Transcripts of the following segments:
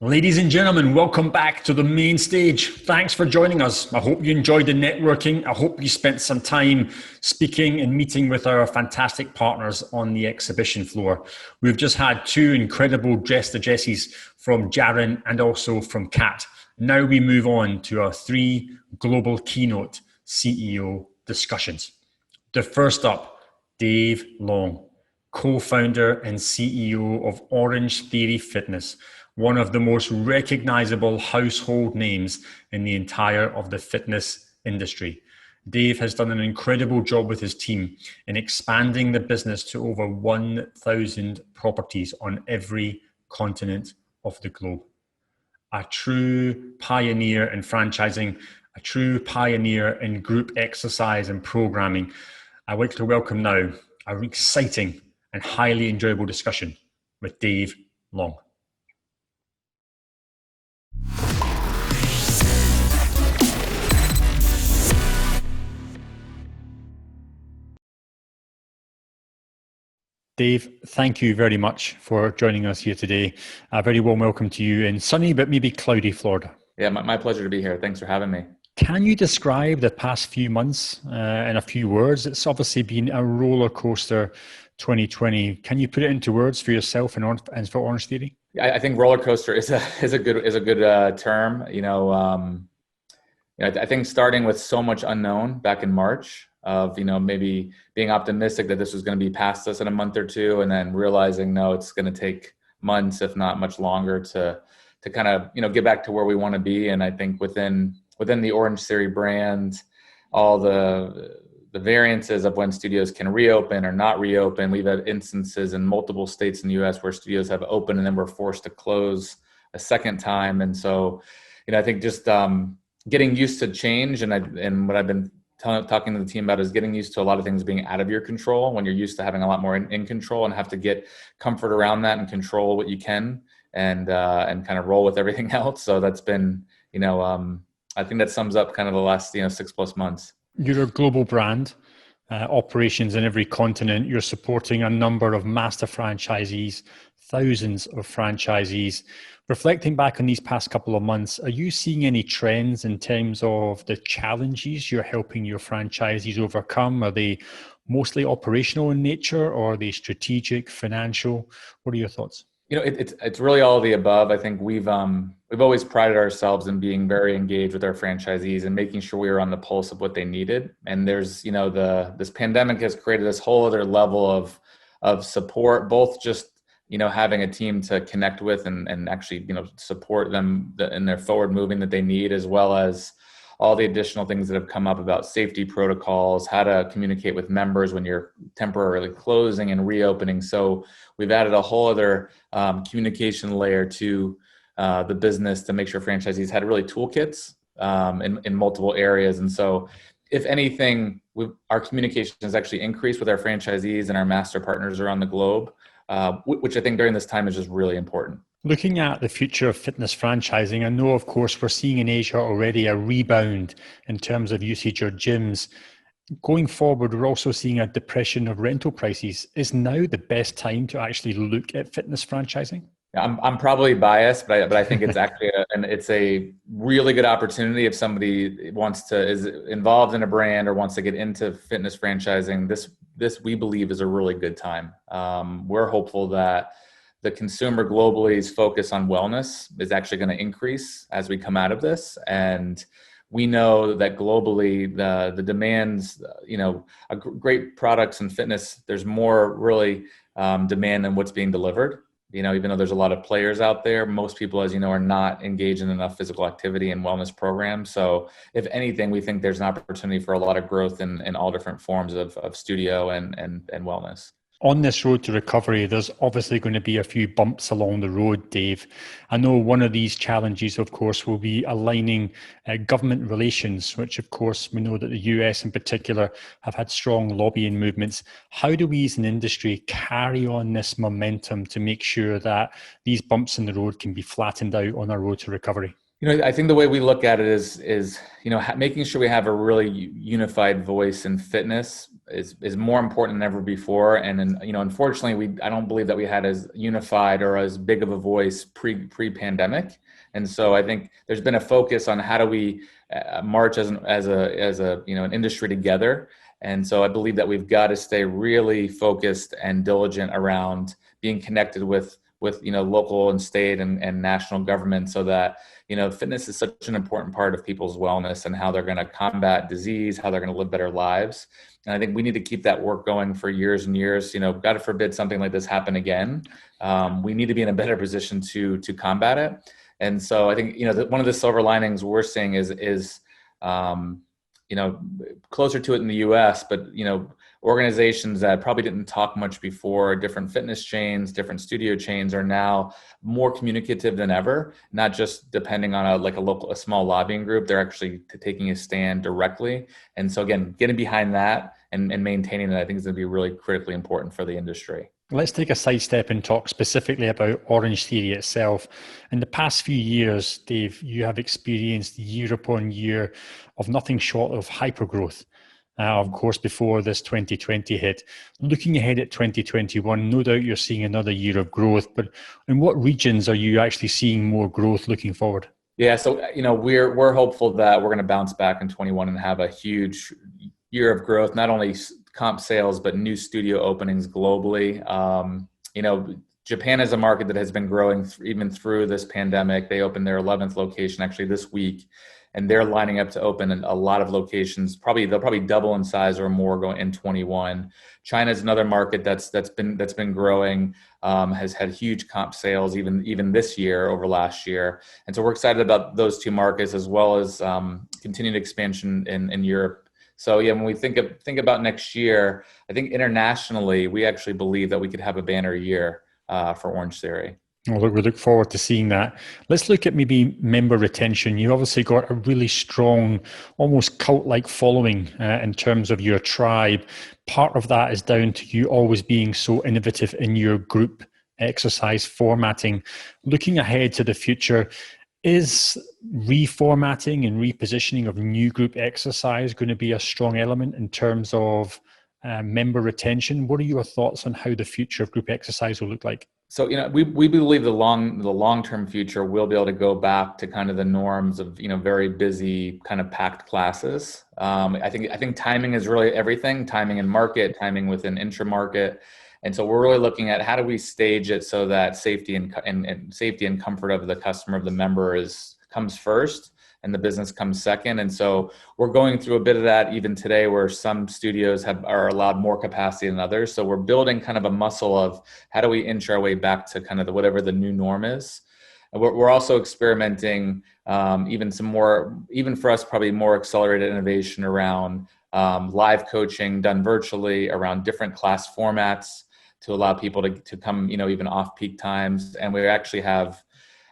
Ladies and gentlemen, welcome back to the main stage. Thanks for joining us. I hope you enjoyed the networking. I hope you spent some time speaking and meeting with our fantastic partners on the exhibition floor. We've just had two incredible guest addresses from Jaron and also from Kat. Now we move on to our three global keynote CEO discussions. The first up, Dave Long, co-founder and CEO of Orangetheory Fitness, one of the most recognizable household names in the entire of the fitness industry. Dave has done an incredible job with his team in expanding the business to over 1,000 properties on every continent of the globe. A true pioneer in franchising, a true pioneer in group exercise and programming. I'd like to welcome now an exciting and highly enjoyable discussion with Dave Long. Dave, thank you very much for joining us here today. A very warm welcome to you in sunny but maybe cloudy Florida. Yeah, my pleasure to be here. Thanks for having me. Can you describe the past few months in a few words? It's obviously been a roller coaster 2020. Can you put it into words for yourself and for Orangetheory? Yeah, I think roller coaster is a good term. I think starting with so much unknown back in March of maybe being optimistic that this was going to be past us in a month or two, and then realizing no, it's going to take months, if not much longer, to kind of get back to where we want to be. And I think within the Orangetheory brand, all the variances of when studios can reopen or not reopen. We've had instances in multiple states in the U.S. where studios have opened and then were forced to close a second time. And so, I think just getting used to change, and what I've been talking to the team about is getting used to a lot of things being out of your control when you're used to having a lot more in control, and have to get comfort around that and control what you can, and kind of roll with everything else. So that's been, I think that sums up kind of the last 6+ months. You're a global brand, operations in every continent. You're supporting a number of master franchisees, thousands of franchisees. Reflecting back on these past couple of months, are you seeing any trends in terms of the challenges you're helping your franchisees overcome? Are they mostly operational in nature, or are they strategic, financial? What are your thoughts? It's really all of the above. I think we've always prided ourselves in being very engaged with our franchisees and making sure we were on the pulse of what they needed. And there's, this pandemic has created this whole other level of support, both just, having a team to connect with and actually, support them in their forward moving that they need, as well as all the additional things that have come up about safety protocols, how to communicate with members when you're temporarily closing and reopening. So we've added a whole other communication layer to the business to make sure franchisees had really toolkits in multiple areas. And so if anything, our communication has actually increased with our franchisees and our master partners around the globe, which I think during this time is just really important. Looking at the future of fitness franchising, I know, of course, we're seeing in Asia already a rebound in terms of usage of gyms. Going forward, we're also seeing a depression of rental prices. Is now the best time to actually look at fitness franchising? I'm probably biased, but I think it's actually it's a really good opportunity if somebody is involved in a brand or wants to get into fitness franchising. This we believe is a really good time. We're hopeful that the consumer globally's focus on wellness is actually going to increase as we come out of this. And we know that globally, the demands, great products in fitness, there's more really demand than what's being delivered. Even though there's a lot of players out there, most people, as you know, are not engaged in enough physical activity and wellness programs. So if anything, we think there's an opportunity for a lot of growth in all different forms of studio and wellness. On this road to recovery, there's obviously going to be a few bumps along the road, Dave. I know one of these challenges, of course, will be aligning government relations, which, of course, we know that the US in particular have had strong lobbying movements. How do we as an industry carry on this momentum to make sure that these bumps in the road can be flattened out on our road to recovery? I think the way we look at it is making sure we have a really unified voice in fitness is more important than ever before. And then, unfortunately, I don't believe that we had as unified or as big of a voice pre-pandemic. And so I think there's been a focus on how do we march as an industry together. And so I believe that we've got to stay really focused and diligent around being connected with local and state and national government, so that fitness is such an important part of people's wellness and how they're going to combat disease, how they're going to live better lives. And I think we need to keep that work going for years and years. God forbid something like this happen again. We need to be in a better position to combat it. And so I think one of the silver linings we're seeing is closer to it in the U.S., but organizations that probably didn't talk much before, different fitness chains, different studio chains, are now more communicative than ever, not just depending on a small lobbying group. They're actually taking a stand directly. And so again, getting behind that and maintaining that, I think, is going to be really critically important for the industry. Let's take a sidestep and talk specifically about Orangetheory itself. In the past few years, Dave, you have experienced year upon year of nothing short of hypergrowth. Of course, before this 2020 hit. Looking ahead at 2021, no doubt you're seeing another year of growth, but in what regions are you actually seeing more growth looking forward? Yeah, so we're hopeful that we're going to bounce back in 21 and have a huge year of growth, not only comp sales, but new studio openings globally. Japan is a market that has been growing even through this pandemic. They opened their 11th location actually this week, and they're lining up to open a lot of locations. They'll probably double in size or more going in 21. China is another market that's been growing, has had huge comp sales even this year over last year. And so we're excited about those two markets, as well as continued expansion in Europe. So yeah, when we think about next year, I think internationally, we actually believe that we could have a banner year for Orangetheory. Well, we look forward to seeing that. Let's look at maybe member retention. You obviously got a really strong, almost cult-like following in terms of your tribe. Part of that is down to you always being so innovative in your group exercise formatting. Looking ahead to the future, is reformatting and repositioning of new group exercise going to be a strong element in terms of member retention? What are your thoughts on how the future of group exercise will look like? So, we believe the long-term future will be able to go back to kind of the norms of, very busy, kind of packed classes. I think timing is really everything, timing in market, timing within intra-market. And so we're really looking at how do we stage it so that safety and safety and comfort of the customer, of the member comes first, and the business comes second. And so we're going through a bit of that even today, where some studios are allowed more capacity than others. So we're building kind of a muscle of how do we inch our way back to kind of whatever the new norm is. And we're also experimenting even for us, probably more accelerated innovation around live coaching done virtually, around different class formats to allow people to come, even off peak times. And we actually have,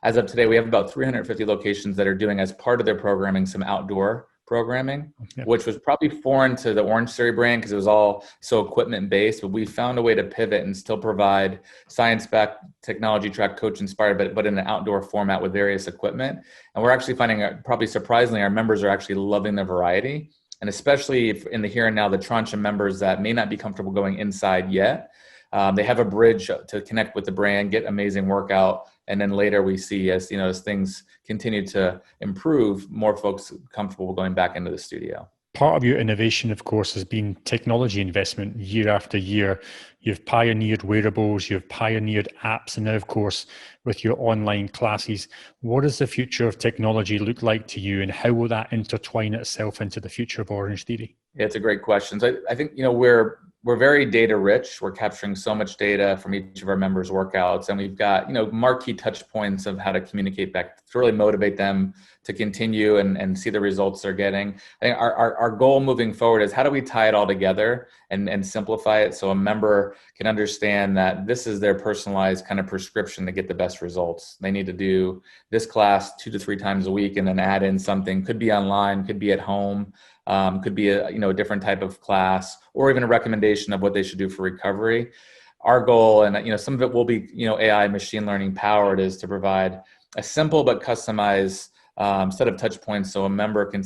as of today, we have about 350 locations that are doing, as part of their programming, some outdoor programming, which was probably foreign to the Orangetheory brand because it was all so equipment based. But we found a way to pivot and still provide science-backed, technology track, coach inspired, but in an outdoor format with various equipment. And we're actually finding, probably surprisingly, our members are actually loving the variety. And especially if in the here and now, the tranche of members that may not be comfortable going inside yet, they have a bridge to connect with the brand, get amazing workout. And then later we see, as things continue to improve, more folks comfortable going back into the studio. Part of your innovation, of course, has been technology investment year after year. You've pioneered wearables, you've pioneered apps, and now, of course, with your online classes. What does the future of technology look like to you, and how will that intertwine itself into the future of Orangetheory? Yeah, it's a great question. So I think, we're very data rich. We're capturing so much data from each of our members' workouts, and we've got, marquee touch points of how to communicate back to really motivate them to continue and see the results they're getting. I think our goal moving forward is how do we tie it all together and simplify it so a member can understand that this is their personalized kind of prescription to get the best results. They need to do this class 2 to 3 times a week and then add in something, could be online, could be at home. Could be a different type of class, or even a recommendation of what they should do for recovery. Our goal, and some of it will be AI machine learning powered, is to provide a simple but customized set of touch points so a member can,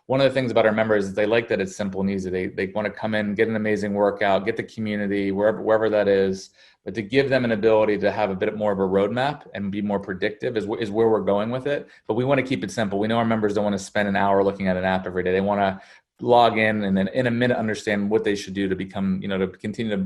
one of the things about our members is they like that it's simple and easy. They want to come in, get an amazing workout, get the community, wherever that is, but to give them an ability to have a bit more of a roadmap and be more predictive is where we're going with it. But we want to keep it simple. We know our members don't want to spend an hour looking at an app every day. They want to log in and then in a minute understand what they should do to become, to continue to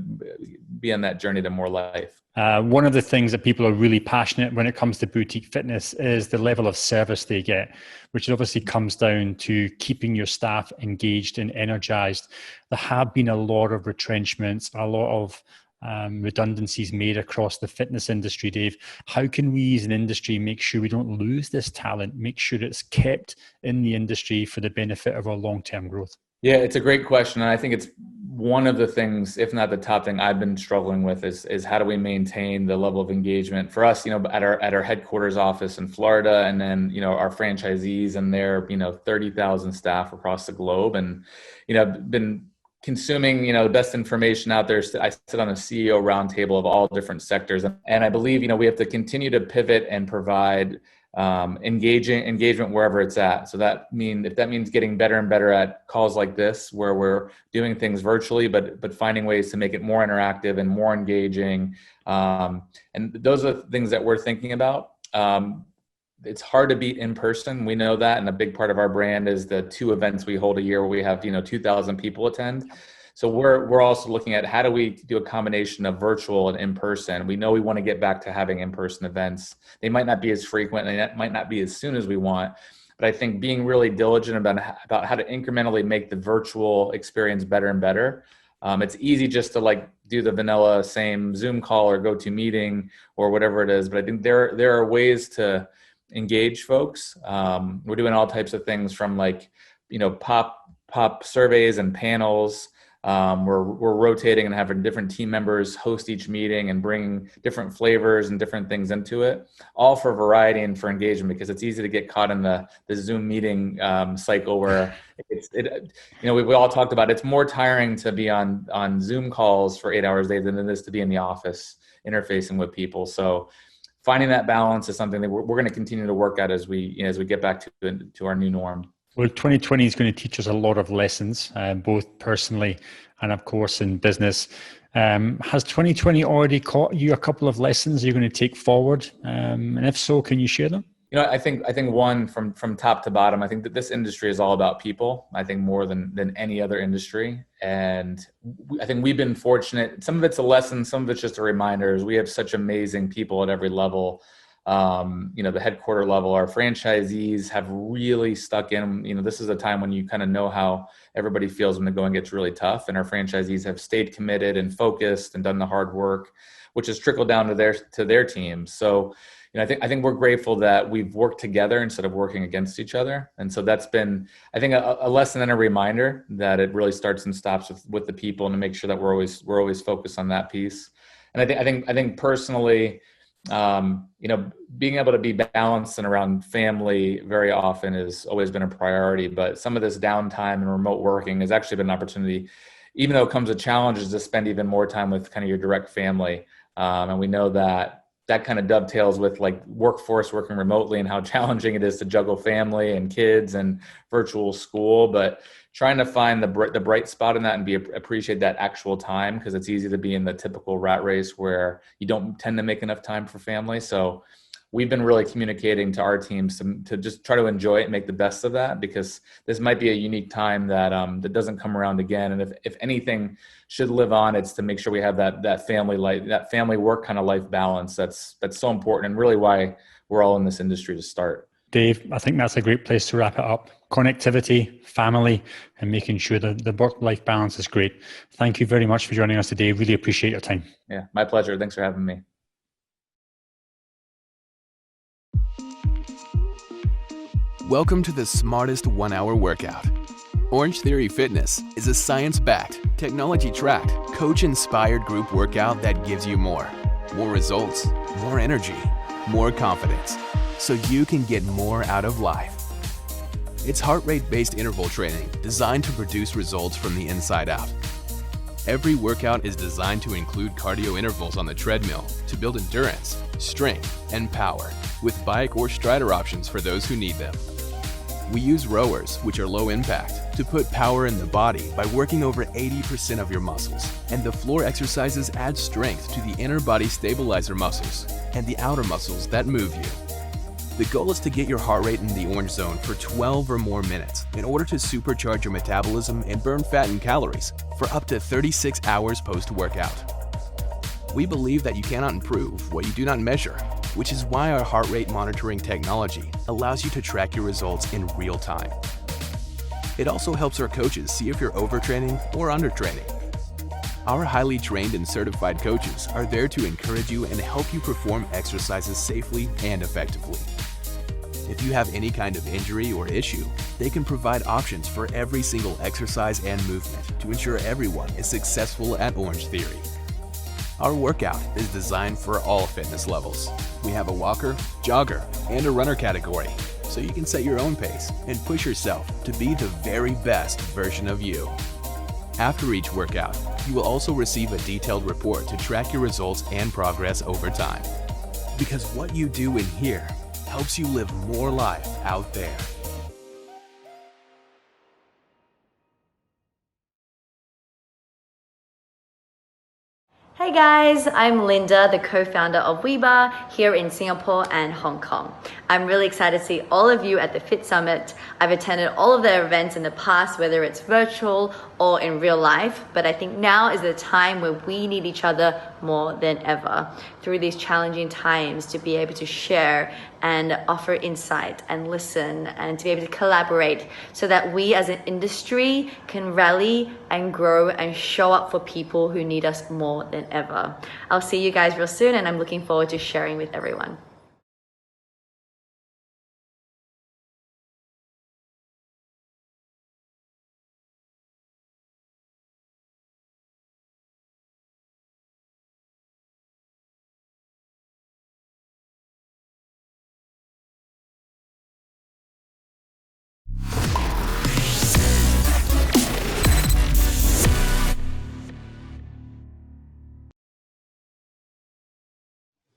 be on that journey to more life. One of the things that people are really passionate when it comes to boutique fitness is the level of service they get, which obviously comes down to keeping your staff engaged and energized. There have been a lot of retrenchments, a lot of redundancies made across the fitness industry, Dave. How can we as an industry make sure we don't lose this talent, make sure it's kept in the industry for the benefit of our long-term growth? Yeah, it's a great question. And I think it's one of the things, if not the top thing I've been struggling with is how do we maintain the level of engagement for us, at our headquarters office in Florida, and then, our franchisees and their, 30,000 staff across the globe. And, I've been consuming, the best information out there. I sit on a CEO roundtable of all different sectors. And I believe, we have to continue to pivot and provide engagement wherever it's at. So if that means getting better and better at calls like this, where we're doing things virtually, but finding ways to make it more interactive and more engaging. And those are the things that we're thinking about. It's hard to beat in person. We know that. And a big part of our brand is the 2 events we hold a year where we have, 2,000 people attend. So we're also looking at how do we do a combination of virtual and in-person. We know we want to get back to having in-person events. They might not be as frequent and it might not be as soon as we want, but I think being really diligent about how to incrementally make the virtual experience better and better. It's easy just to do the vanilla same Zoom call or go-to meeting or whatever it is, but I think there are ways to engage folks. We're doing all types of things from pop surveys and panels. We're rotating and having different team members host each meeting and bring different flavors and different things into it, all for variety and for engagement, because it's easy to get caught in the Zoom meeting cycle where we all talked about it's more tiring to be on Zoom calls for 8 hours a day than it is to be in the office interfacing with people. So finding that balance is something that we're going to continue to work at as we get back to our new norm. Well, 2020 is going to teach us a lot of lessons, both personally and, of course, in business. Has 2020 already taught you a couple of lessons you're going to take forward? And if so, can you share them? I think one from top to bottom, I think that this industry is all about people, I think more than any other industry. And I think we've been fortunate. Some of it's a lesson, some of it's just a reminder. We have such amazing people at every level. The headquarter level, our franchisees have really stuck in. This is a time when you kind of know how everybody feels when the going gets really tough, and our franchisees have stayed committed and focused and done the hard work, which has trickled down to their teams. So, I think we're grateful that we've worked together instead of working against each other. And so that's been, I think, a lesson and a reminder that it really starts and stops with the people, and to make sure that we're always focused on that piece. And I think personally, being able to be balanced and around family very often has always been a priority, but some of this downtime and remote working has actually been an opportunity, even though it comes with challenges, to spend even more time with kind of your direct family. And we know that kind of dovetails with workforce working remotely and how challenging it is to juggle family and kids and virtual school, but trying to find the bright spot in that and appreciate that actual time, because it's easy to be in the typical rat race where you don't tend to make enough time for family. So we've been really communicating to our teams to just try to enjoy it and make the best of that, because this might be a unique time that doesn't come around again. And if anything should live on, it's to make sure we have that family life, that family work kind of life balance. That's so important, and really why we're all in this industry to start. Dave, I think that's a great place to wrap it up. Connectivity, family, and making sure that the work-life balance is great. Thank you very much for joining us today. Really appreciate your time. Yeah, my pleasure. Thanks for having me. Welcome to the smartest 1 hour workout. Orangetheory Fitness is a science-backed, technology-tracked, coach-inspired group workout that gives you more results, more energy, more confidence, so you can get more out of life. It's heart rate-based interval training designed to produce results from the inside out. Every workout is designed to include cardio intervals on the treadmill to build endurance, strength, and power, with bike or strider options for those who need them. We use rowers, which are low impact, to put power in the body by working over 80% of your muscles. And the floor exercises add strength to the inner body stabilizer muscles and the outer muscles that move you. The goal is to get your heart rate in the orange zone for 12 or more minutes in order to supercharge your metabolism and burn fat and calories for up to 36 hours post-workout. We believe that you cannot improve what you do not measure, which is why our heart rate monitoring technology allows you to track your results in real time. It also helps our coaches see if you're overtraining or undertraining. Our highly trained and certified coaches are there to encourage you and help you perform exercises safely and effectively. If you have any kind of injury or issue, they can provide options for every single exercise and movement to ensure everyone is successful at Orangetheory. Our workout is designed for all fitness levels. We have a walker, jogger, and a runner category, so you can set your own pace and push yourself to be the very best version of you. After each workout, you will also receive a detailed report to track your results and progress over time. Because what you do in here helps you live more life out there. Hey guys, I'm Linda, the co-founder of Weeba here in Singapore and Hong Kong. I'm really excited to see all of you at the Fit Summit. I've attended all of their events in the past, whether it's virtual or in real life, but I think now is the time where we need each other more than ever through these challenging times to be able to share and offer insight and listen and to be able to collaborate so that we as an industry can rally and grow and show up for people who need us more than ever. I'll see you guys real soon and I'm looking forward to sharing with everyone.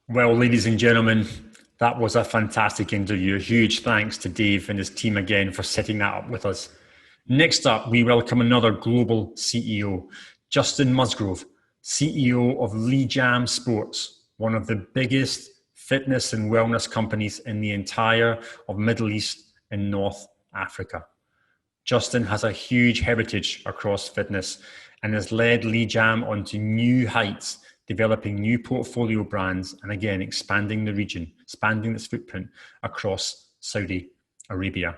Well, ladies and gentlemen, that was a fantastic interview. A huge thanks to Dave and his team again for setting that up with us. Next up, we welcome another global CEO, Justin Musgrove, CEO of Leejam Sports, one of the biggest fitness and wellness companies in the entire of Middle East and North Africa. Justin has a huge heritage across fitness and has led Leejam onto new heights, developing new portfolio brands and again, expanding the region, expanding its footprint across Saudi Arabia.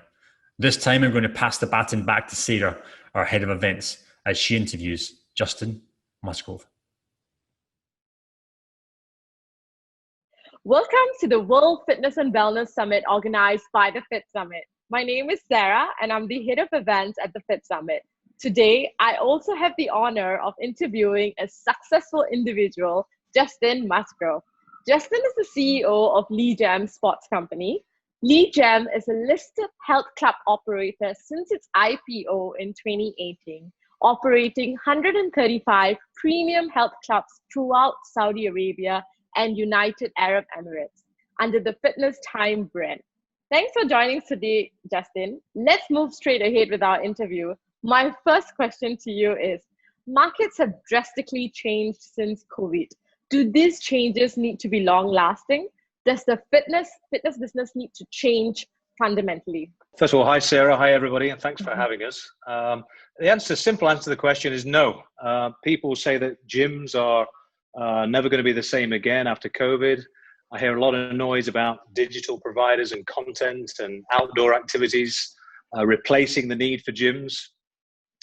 This time I'm going to pass the baton back to Sarah, our head of events, as she interviews Justin Musgrove. Welcome to the World Fitness and Wellness Summit organized by the Fit Summit. My name is Sarah and I'm the head of events at the Fit Summit. Today, I also have the honor of interviewing a successful individual, Justin Musgrove. Justin is the CEO of Leejam Sports Company. Leejam is a listed health club operator since its IPO in 2018, operating 135 premium health clubs throughout Saudi Arabia and United Arab Emirates under the Fitness Time brand. Thanks for joining us today, Justin. Let's move straight ahead with our interview. My first question to you is, markets have drastically changed since COVID. Do these changes need to be long-lasting? Does the fitness business need to change fundamentally? First of all, hi Sarah, hi everybody, and thanks for having us. The simple answer to the question is no. People say that gyms are never going to be the same again after COVID. I hear a lot of noise about digital providers and content and outdoor activities replacing the need for gyms.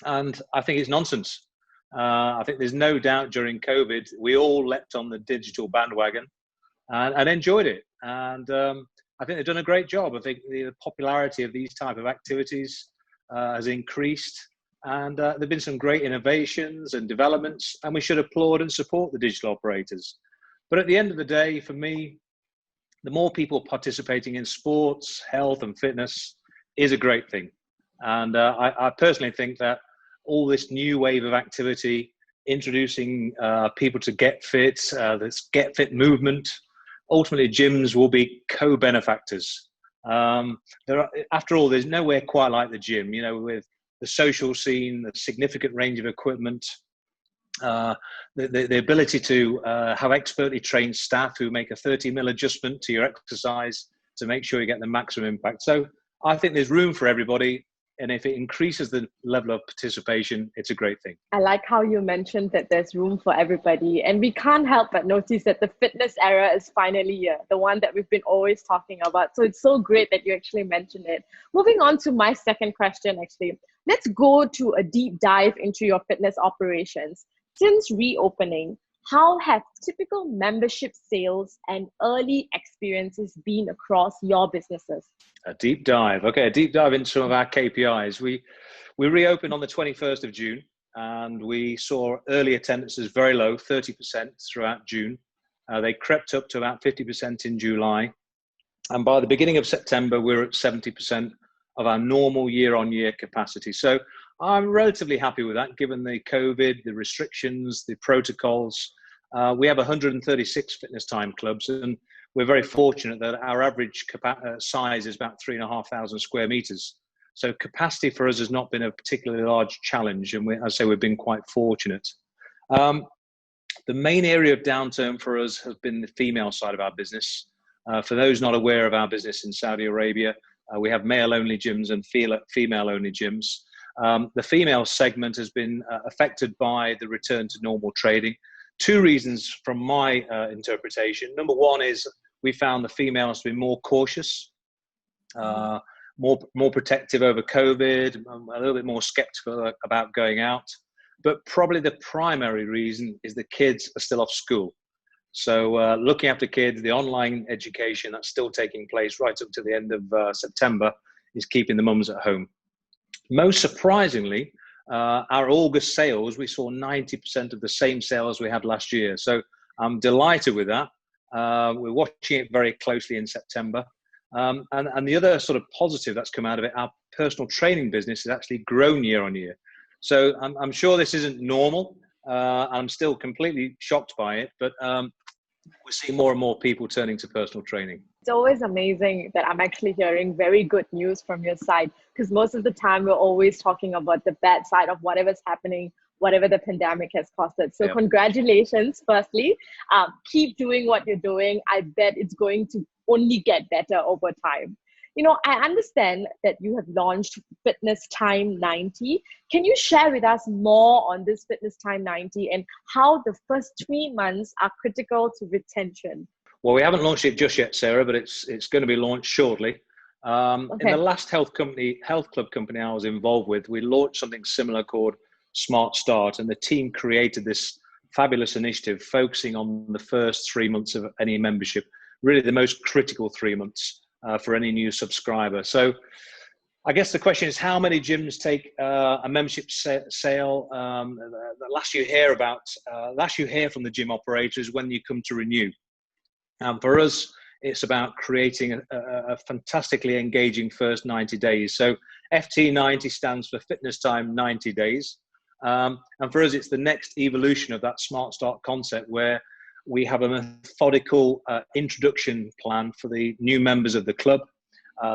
And I think it's nonsense. I think there's no doubt during COVID, we all leapt on the digital bandwagon and enjoyed it. And I think they've done a great job. I think the popularity of these type of activities has increased. And there have been some great innovations and developments, and we should applaud and support the digital operators. But at the end of the day, for me, the more people participating in sports, health and fitness is a great thing. And I personally think that all this new wave of activity introducing people to Get Fit, this Get Fit movement. Ultimately, gyms will be co-benefactors. After all, there's nowhere quite like the gym, with the social scene, the significant range of equipment, the ability to have expertly trained staff who make a 30 mil adjustment to your exercise to make sure you get the maximum impact. So I think there's room for everybody. And if it increases the level of participation, it's a great thing. I like how you mentioned that there's room for everybody. And we can't help but notice that the fitness era is finally here, the one that we've been always talking about. So it's so great that you actually mentioned it. Moving on to my second question, actually. Let's go to a deep dive into your fitness operations. Since reopening, how have typical membership sales and early experiences been across your businesses? A deep dive. Okay, a deep dive into some of our KPIs. We reopened on the 21st of June, and we saw early attendances very low, 30% throughout June. They crept up to about 50% in July. And by the beginning of September, we're at 70% of our normal year-on-year capacity. So I'm relatively happy with that, given the COVID, the restrictions, the protocols. We have 136 fitness time clubs, and we're very fortunate that our average size is about 3,500 square meters. So capacity for us has not been a particularly large challenge, and we've been quite fortunate. The main area of downturn for us has been the female side of our business. For those not aware of our business in Saudi Arabia, we have male-only gyms and female-only gyms. The female segment has been affected by the return to normal trading. Two reasons from my interpretation. Number one is we found the females to be more cautious, more protective over COVID, a little bit more skeptical about going out. But probably the primary reason is the kids are still off school. So looking after kids, the online education that's still taking place right up to the end of September is keeping the mums at home. Most surprisingly, our August sales, we saw 90% of the same sales we had last year. So I'm delighted with that. We're watching it very closely in September. And the other sort of positive that's come out of it, our personal training business has actually grown year on year. So I'm sure this isn't normal. I'm still completely shocked by it, but we're seeing more and more people turning to personal training. It's always amazing that I'm actually hearing very good news from your side, because most of the time we're always talking about the bad side of whatever's happening, whatever the pandemic has costed. So Congratulations, firstly. Keep doing what you're doing. I bet it's going to only get better over time. I understand that you have launched Fitness Time 90. Can you share with us more on this Fitness Time 90 and how the first 3 months are critical to retention? Well, we haven't launched it just yet, Sarah, but it's going to be launched shortly. In the last health club company I was involved with, we launched something similar called Smart Start, and the team created this fabulous initiative focusing on the first 3 months of any membership, really the most critical 3 months for any new subscriber. So I guess the question is, how many gyms take a membership sale? The last you hear from the gym operators when you come to renew. For us, it's about creating a fantastically engaging first 90 days. So FT90 stands for Fitness Time 90 Days. And for us, it's the next evolution of that Smart Start concept, where we have a methodical introduction plan for the new members of the club.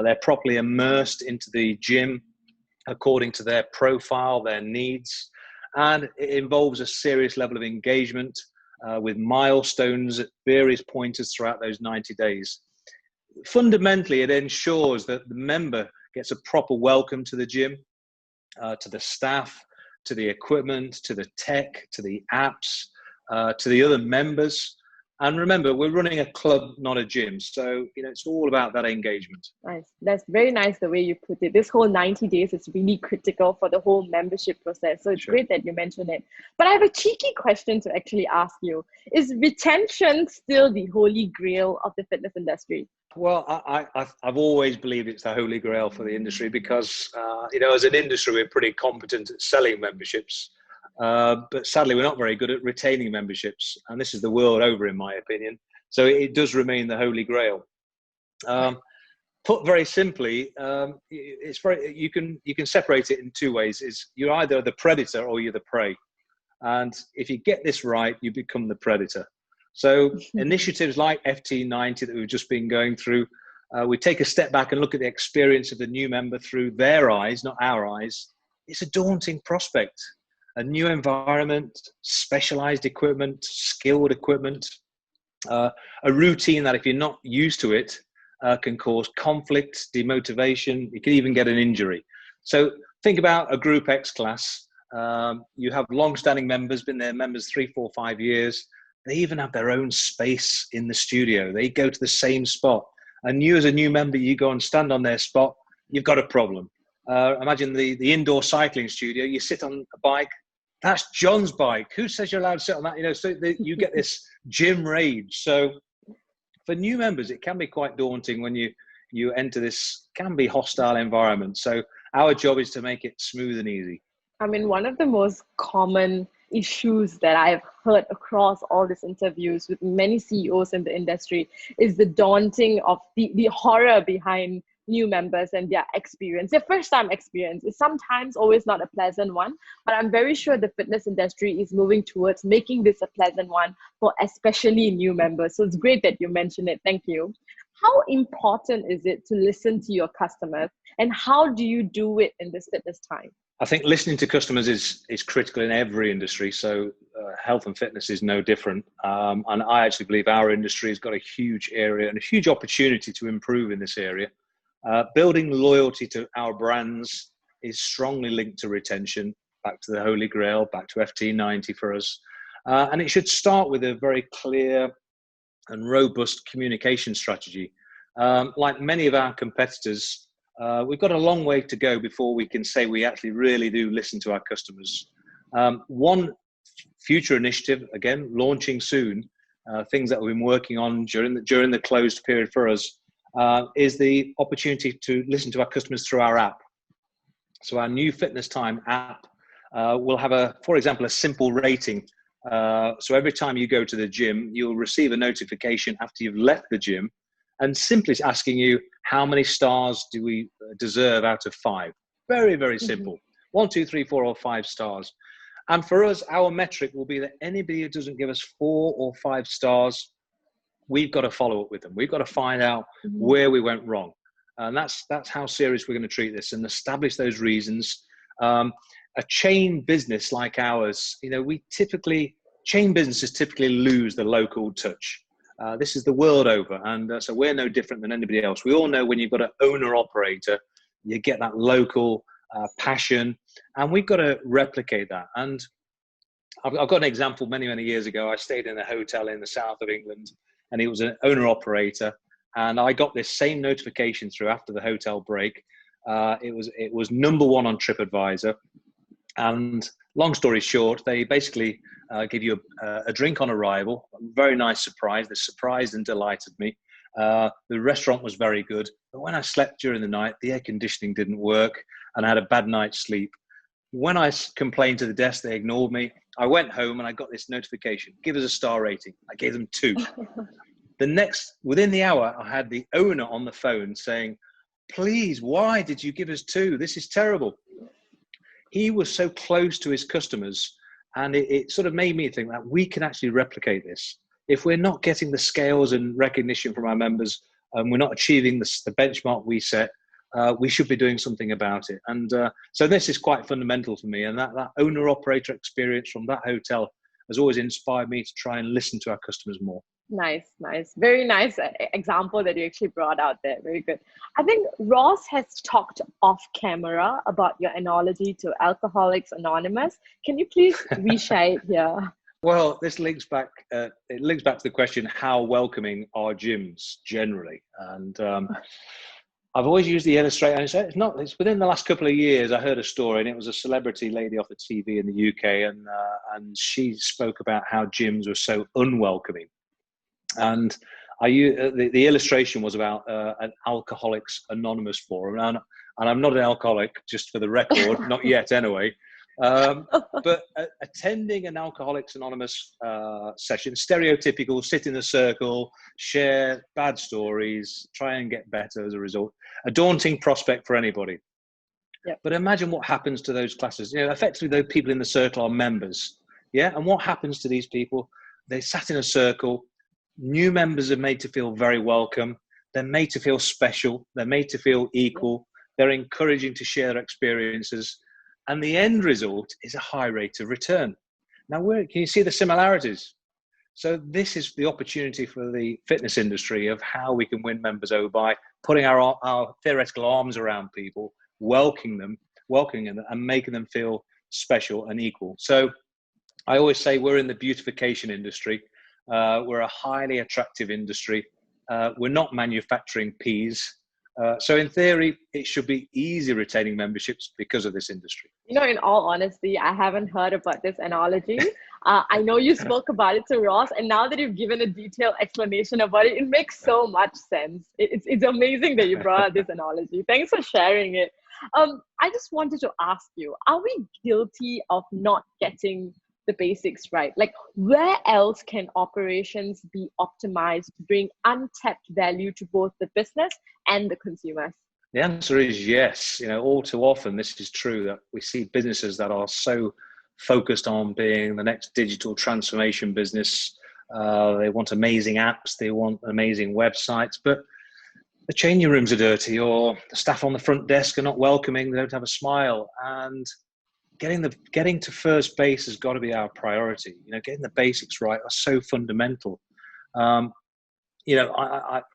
They're properly immersed into the gym according to their profile, their needs. And it involves a serious level of engagement with milestones at various pointers throughout those 90 days. Fundamentally, it ensures that the member gets a proper welcome to the gym, to the staff, to the equipment, to the tech, to the apps, to the other members. And remember, we're running a club, not a gym. So, it's all about that engagement. Nice. That's very nice the way you put it. This whole 90 days is really critical for the whole membership process. So it's great that you mentioned it. But I have a cheeky question to actually ask you. Is retention still the holy grail of the fitness industry? Well, I've always believed it's the holy grail for the industry because, as an industry, we're pretty competent at selling memberships. But sadly, we're not very good at retaining memberships, and this is the world over, in my opinion. So it does remain the holy grail. Put very simply, you can separate it in two ways: you're either the predator or you're the prey. And if you get this right, you become the predator. So initiatives like FT90 that we've just been going through, we take a step back and look at the experience of the new member through their eyes, not our eyes. It's a daunting prospect. A new environment, specialized equipment, skilled equipment, a routine that if you're not used to it, can cause conflict, demotivation. You can even get an injury. So think about a Group X class. You have long-standing members, been there members 3, 4, 5 years. They even have their own space in the studio. They go to the same spot. And you as a new member, you go and stand on their spot, you've got a problem. Imagine the indoor cycling studio. You sit on a bike. That's John's bike. Who says you're allowed to sit on that? You know, so you get this gym rage. So for new members, it can be quite daunting when you enter this can be hostile environment. So our job is to make it smooth and easy. I mean, one of the most common issues that I've heard across all these interviews with many CEOs in the industry is the daunting of the horror behind new members and their experience. Their first time experience is sometimes always not a pleasant one, but I'm very sure the fitness industry is moving towards making this a pleasant one for especially new members. So it's great that you mentioned it. Thank you. How important is it to listen to your customers, and how do you do it in this fitness time? I think listening to customers is critical in every industry. So health and fitness is no different. And I actually believe our industry has got a huge area and a huge opportunity to improve in this area. Building loyalty to our brands is strongly linked to retention, back to the Holy Grail, back to FT90 for us. And it should start with a very clear and robust communication strategy. Like many of our competitors, we've got a long way to go before we can say we actually really do listen to our customers. One future initiative, again, launching soon, things that we've been working on during the closed period for us, is the opportunity to listen to our customers through our app. So our new Fitness Time app will have, for example, a simple rating. So every time you go to the gym, you'll receive a notification after you've left the gym, and simply asking you, how many stars do we deserve out of 5? Very, very simple. 1, 2, 3, 4, or 5 stars. And for us, our metric will be that anybody who doesn't give us 4 or 5 stars, we've got to follow up with them. We've got to find out where we went wrong. And that's how serious we're going to treat this and establish those reasons. A chain business like ours, you know, chain businesses typically lose the local touch. This is the world over, and so we're no different than anybody else. We all know when you've got an owner-operator, you get that local passion, and we've got to replicate that. And I've got an example many, many years ago. I stayed in a hotel in the south of England, and it was an owner-operator, and I got this same notification through after the hotel break. It was #1 on TripAdvisor, and long story short, they basically give you a drink on arrival. Very nice surprise. They surprised and delighted me. The restaurant was very good, but when I slept during the night, the air conditioning didn't work, and I had a bad night's sleep. When I complained to the desk, they ignored me. I went home and I got this notification: give us a star rating. I gave them 2. Within the hour, I had the owner on the phone saying, "Please, why did you give us 2? This is terrible." He was so close to his customers, and it sort of made me think that we can actually replicate this. If we're not getting the scales and recognition from our members, and we're not achieving the benchmark we set, we should be doing something about it. And so this is quite fundamental for me, and that owner-operator experience from that hotel has always inspired me to try and listen to our customers more. Nice. Very nice example that you actually brought out there. Very good. I think Ross has talked off camera about your analogy to Alcoholics Anonymous. Can you please reshare it here? Well, this links back. It links back to the question: how welcoming are gyms generally? And I've always used the illustrator. And it's within the last couple of years I heard a story, and it was a celebrity lady off the TV in the UK, and she spoke about how gyms were so unwelcoming. And the illustration was about an Alcoholics Anonymous forum, and I'm not an alcoholic, just for the record, not yet anyway. But attending an Alcoholics Anonymous session, stereotypical, sit in a circle, share bad stories, try and get better as a result. A daunting prospect for anybody. Yep. But imagine what happens to those classes. You know, effectively, those people in the circle are members. Yeah. And what happens to these people? They sat in a circle. New members are made to feel very welcome. They're made to feel special. They're made to feel equal. They're encouraging to share their experiences. And the end result is a high rate of return. Now, can you see the similarities? So this is the opportunity for the fitness industry of how we can win members over by putting our theoretical arms around people, welcoming them, and making them feel special and equal. So I always say we're in the beautification industry. We're a highly attractive industry. We're not manufacturing peas. So in theory, it should be easy retaining memberships because of this industry. In all honesty, I haven't heard about this analogy. I know you spoke about it to Ross, and now that you've given a detailed explanation about it, it makes so much sense. It's amazing that you brought up this analogy. Thanks for sharing it. I just wanted to ask you, are we guilty of not getting the basics right? Like, where else can operations be optimized to bring untapped value to both the business and the consumers? The answer is yes. All too often this is true, that we see businesses that are so focused on being the next digital transformation business. They want amazing apps, they want amazing websites, but the changing rooms are dirty, or the staff on the front desk are not welcoming, they don't have a smile. And getting to first base has got to be our priority. Getting the basics right are so fundamental. I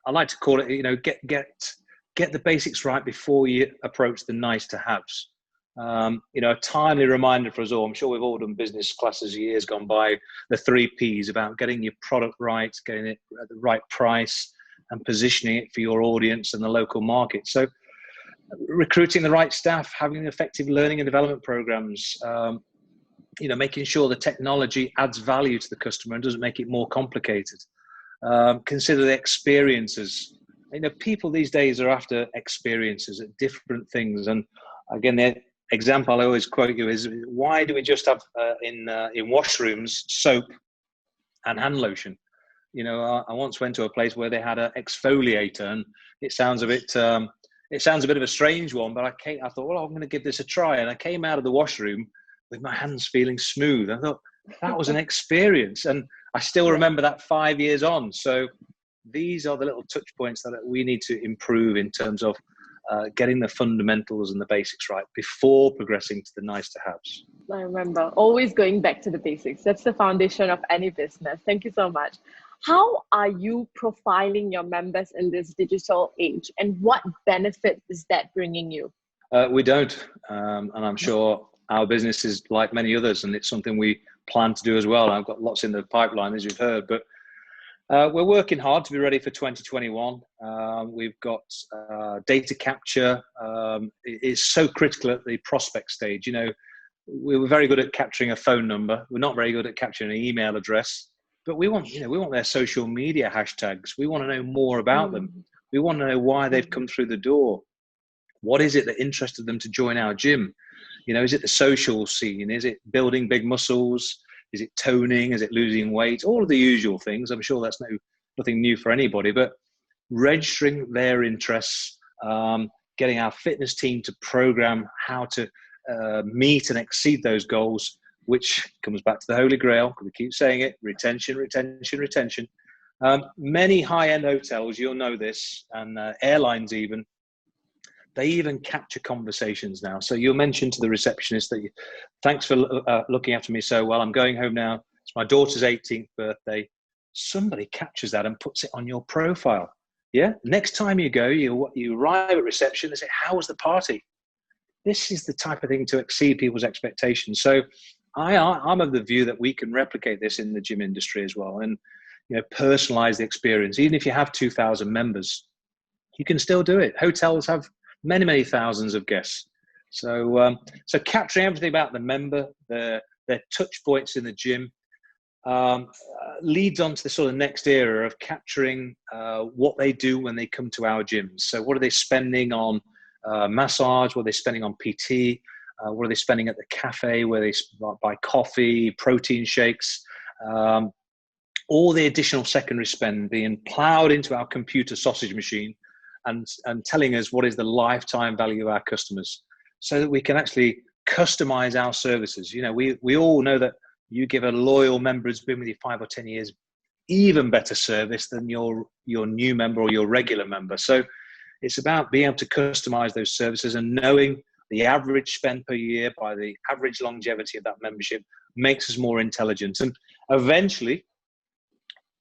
like to call it, get the basics right before you approach the nice to haves. A timely reminder for us all. I'm sure we've all done business classes years gone by, the 3 Ps about getting your product right, getting it at the right price, and positioning it for your audience and the local market. So recruiting the right staff, having effective learning and development programs, making sure the technology adds value to the customer and doesn't make it more complicated. Consider the experiences. People these days are after experiences at different things. And again, the example I always quote you is, why do we just have in washrooms soap and hand lotion? I once went to a place where they had an exfoliator, and it sounds a bit of a strange one, but I thought, well, I'm going to give this a try. And I came out of the washroom with my hands feeling smooth. I thought that was an experience. And I still remember that 5 years on. So these are the little touch points that we need to improve in terms of getting the fundamentals and the basics right before progressing to the nice to haves. I remember always going back to the basics. That's the foundation of any business. Thank you so much. How are you profiling your members in this digital age, and what benefit is that bringing you? We don't, and I'm sure our business is like many others, and it's something we plan to do as well. I've got lots in the pipeline, as you've heard, but we're working hard to be ready for 2021. We've got data capture. It's so critical at the prospect stage. We were very good at capturing a phone number. We're not very good at capturing an email address. But we want their social media hashtags. We want to know more about them. We want to know why they've come through the door. What is it that interested them to join our gym? Is it the social scene? Is it building big muscles? Is it toning? Is it losing weight? All of the usual things. I'm sure that's nothing new for anybody, but registering their interests, getting our fitness team to program how to meet and exceed those goals, which comes back to the Holy Grail. We keep saying it: retention, retention, retention. Many high-end hotels, you'll know this, and airlines even, they even capture conversations now. So you'll mention to the receptionist that thanks for looking after me so well. I'm going home now. It's my daughter's 18th birthday. Somebody captures that and puts it on your profile. Yeah. Next time you go, you arrive at reception and say, "How was the party?" This is the type of thing to exceed people's expectations. So I'm of the view that we can replicate this in the gym industry as well, and personalize the experience. Even if you have 2,000 members, you can still do it. Hotels have many, many thousands of guests. So capturing everything about the member, their touch points in the gym, leads on to the sort of next era of capturing what they do when they come to our gyms. So what are they spending on massage? What are they spending on PT? What are they spending at the cafe where they buy coffee, protein shakes? All the additional secondary spend being ploughed into our computer sausage machine and telling us what is the lifetime value of our customers, so that we can actually customize our services. We all know that You give a loyal member who's been with you 5 or 10 years even better service than your new member or your regular member. So it's about being able to customize those services, and knowing the average spend per year by the average longevity of that membership makes us more intelligent. And eventually,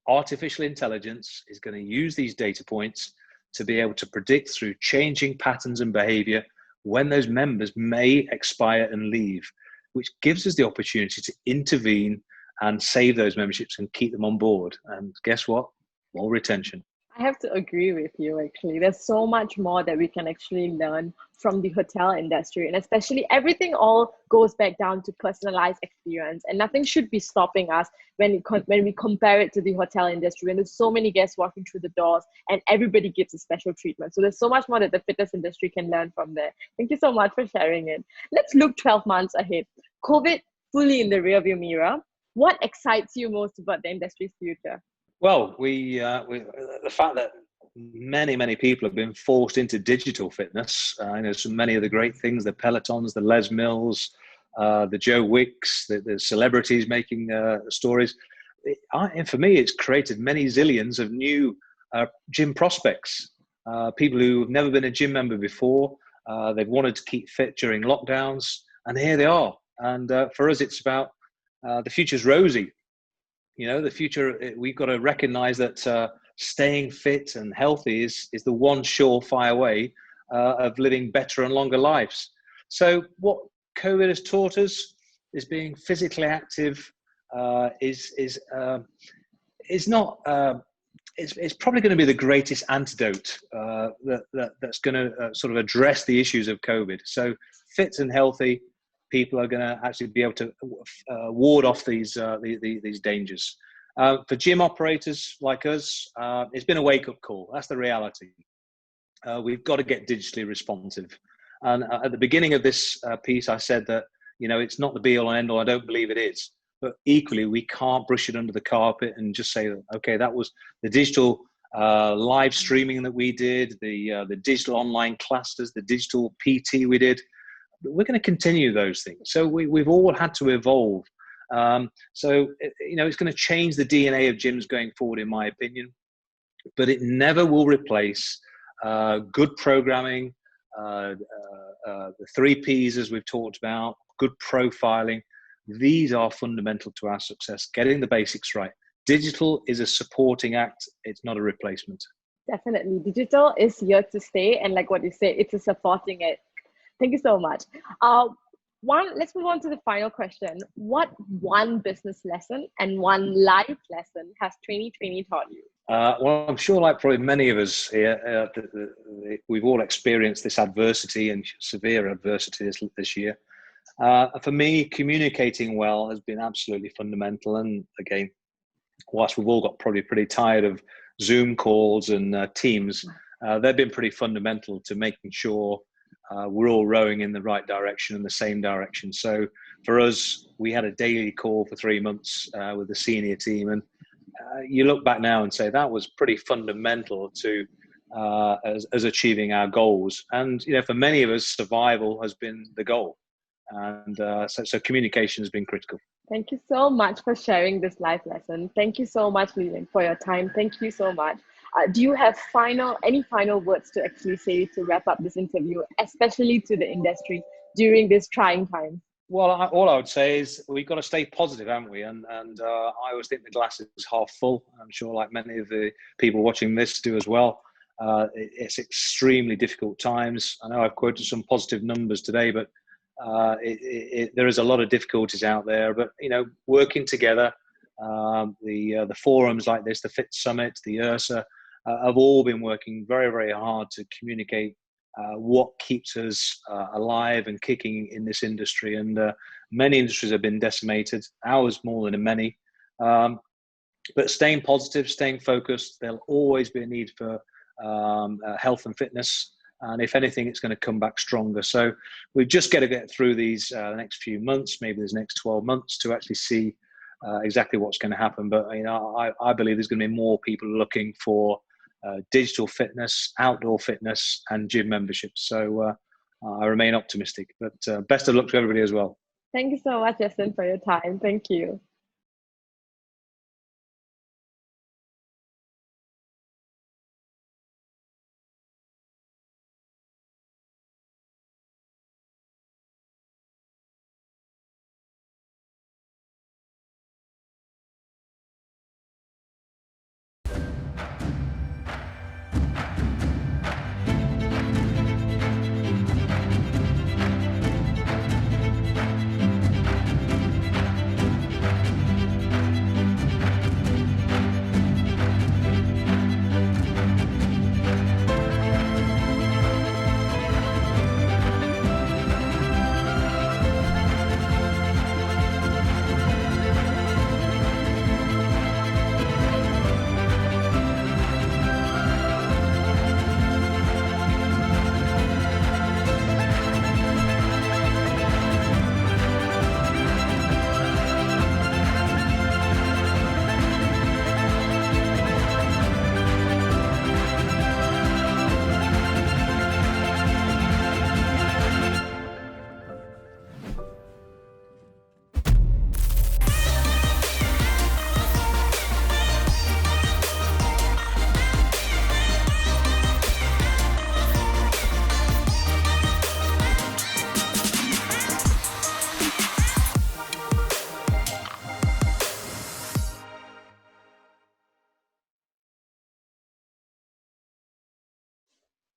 artificial intelligence is going to use these data points to be able to predict through changing patterns and behavior when those members may expire and leave, which gives us the opportunity to intervene and save those memberships and keep them on board. And guess what? More retention. I have to agree with you, actually. There's so much more that we can actually learn from the hotel industry, and especially everything all goes back down to personalized experience, and nothing should be stopping us when we compare it to the hotel industry, when there's so many guests walking through the doors and everybody gets a special treatment. So there's so much more that the fitness industry can learn from there. Thank you so much for sharing it. Let's look 12 months ahead. COVID fully in the rearview mirror. What excites you most about the industry's future? Well, the fact that many people have been forced into digital fitness. So many of the great things, the Pelotons, the Les Mills, the Joe Wicks, the celebrities making stories. And for me, it's created many zillions of new gym prospects. People who have never been a gym member before. They've wanted to keep fit during lockdowns, and here they are. And for us, it's about the future's rosy. The future, we've got to recognize that staying fit and healthy is the one surefire way of living better and longer lives. So what COVID has taught us is being physically active is probably going to be the greatest antidote that's going to sort of address the issues of COVID. So fit and healthy people are going to actually be able to ward off these dangers. For gym operators like us, it's been a wake-up call. That's the reality. We've got to get digitally responsive. And at the beginning of this piece, I said that it's not the be-all and end-all. I don't believe it is. But equally, we can't brush it under the carpet and just say, okay, that was the digital live streaming that we did, the digital online classes, the digital PT we did. We're going to continue those things. So we've all had to evolve. So it's going to change the DNA of gyms going forward, in my opinion. But it never will replace good programming, the 3 Ps as we've talked about, good profiling. These are fundamental to our success, getting the basics right. Digital is a supporting act. It's not a replacement. Definitely. Digital is here to stay. And like what you say, it's a supporting act. Thank you so much. Let's move on to the final question. What one business lesson and one life lesson has 2020 taught you? Well, I'm sure, like probably many of us here, we've all experienced this adversity and severe adversity this year. For me, communicating well has been absolutely fundamental. And again, whilst we've all got probably pretty tired of Zoom calls and Teams, they've been pretty fundamental to making sure we're all rowing in the right direction and the same direction. So for us, we had a daily call for 3 months with the senior team. And you look back now and say that was pretty fundamental to as achieving our goals. And, for many of us, survival has been the goal. And so communication has been critical. Thank you so much for sharing this life lesson. Thank you so much, Leejam, for your time. Thank you so much. Do you have any final words to actually say to wrap up this interview, especially to the industry during this trying time? Well, all I would say is we've got to stay positive, haven't we? And I always think the glass is half full. I'm sure like many of the people watching this do as well. It's extremely difficult times. I know I've quoted some positive numbers today, but there is a lot of difficulties out there. But, working together, the forums like this, the Fit Summit, the URSA, have all been working very, very hard to communicate what keeps us alive and kicking in this industry. And many industries have been decimated, ours more than many. But staying positive, staying focused, there'll always be a need for health and fitness. And if anything, it's going to come back stronger. So we've just got to get through these the next few months, maybe these next 12 months, to actually see exactly what's going to happen. But I believe there's going to be more people looking for digital fitness, outdoor fitness, and gym memberships. So I remain optimistic. But best of luck to everybody as well. Thank you so much, Justin, for your time. Thank you.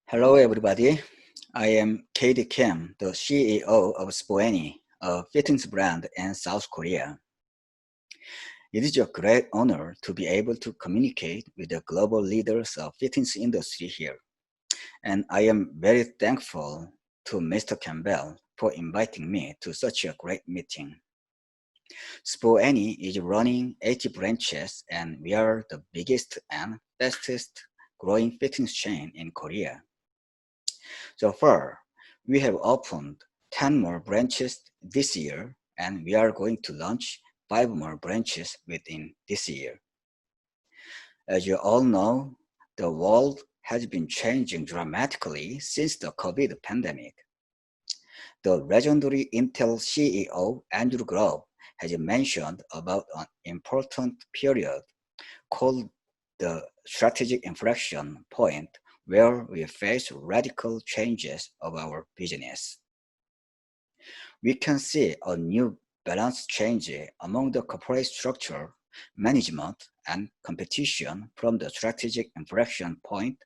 Hello, everybody. I am Katie Kim, the CEO of Spoeni, a fitness brand in South Korea. It is a great honor to be able to communicate with the global leaders of fitness industry here. And I am very thankful to Mr. Campbell for inviting me to such a great meeting. Spoeni is running 80 branches, and we are the biggest and fastest growing fitness chain in Korea. So far, we have opened 10 more branches this year, and we are going to launch 5 more branches within this year. As you all know, the world has been changing dramatically since the COVID pandemic. The legendary Intel CEO Andrew Grove has mentioned about an important period called the strategic inflection point, where we face radical changes of our business. We can see a new balance change among the corporate structure, management, and competition from the strategic inflection point,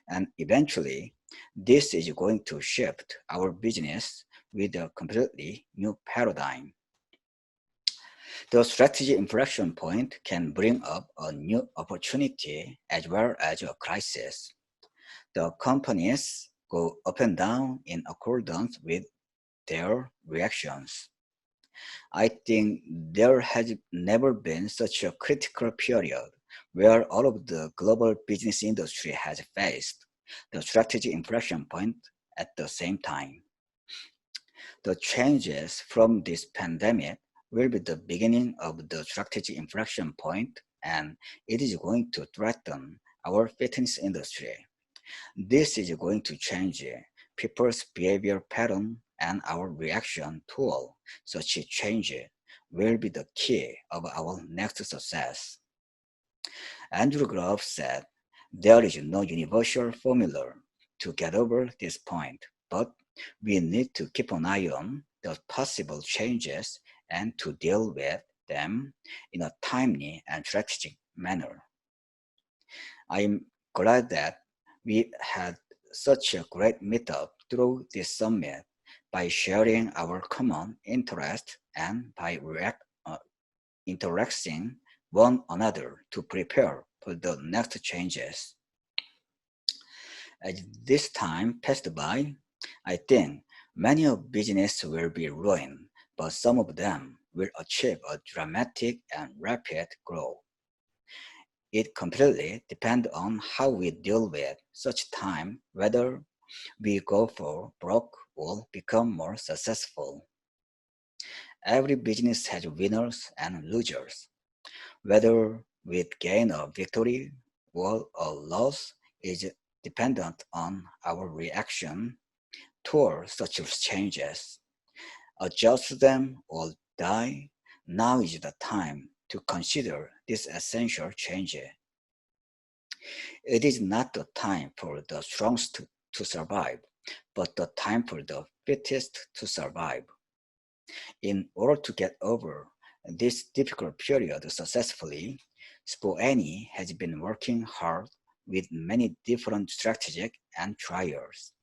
and eventually, this is going to shift our business with a completely new paradigm. The strategy inflection point can bring up a new opportunity as well as a crisis. The companies go up and down in accordance with their reactions. I think there has never been such a critical period where all of the global business industry has faced the strategy inflection point at the same time. The changes from this pandemic will be the beginning of the strategy inflection point, and it is going to threaten our fitness industry. This is going to change people's behavior pattern, and our reaction tool. Such a change will be the key of our next success. Andrew Grove said, there is no universal formula to get over this point, but we need to keep an eye on the possible changes and to deal with them in a timely and strategic manner. I'm glad that we had such a great meetup through this summit by sharing our common interest and by interacting one another to prepare for the next changes. As this time passed by, I think many of business will be ruined, but some of them will achieve a dramatic and rapid growth. It completely depends on how we deal with such time, whether we go for broke or become more successful. Every business has winners and losers. Whether we gain a victory or a loss is dependent on our reaction toward such changes. adjust them, or die, now is the time to consider this essential change. It is not the time for the strongest to survive, but the time for the fittest to survive. In order to get over this difficult period successfully, Spoeni has been working hard with many different strategies and trials.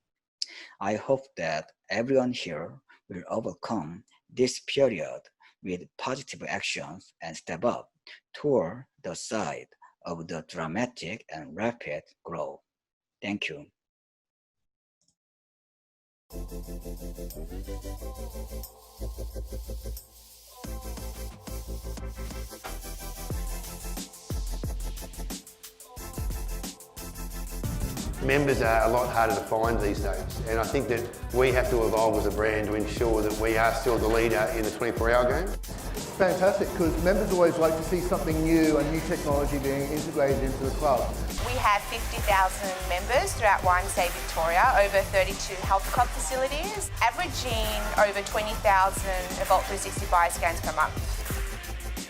I hope that everyone here will overcome this period with positive actions and step up toward the side of the dramatic and rapid growth. Thank you. Members are a lot harder to find these days, and I think that we have to evolve as a brand to ensure that we are still the leader in the 24-hour game. Fantastic, because members always like to see something new, a new technology being integrated into the club. We have 50,000 members throughout YMCA Victoria, over 32 health club facilities, averaging over 20,000 Evolve 360 bioscans per month.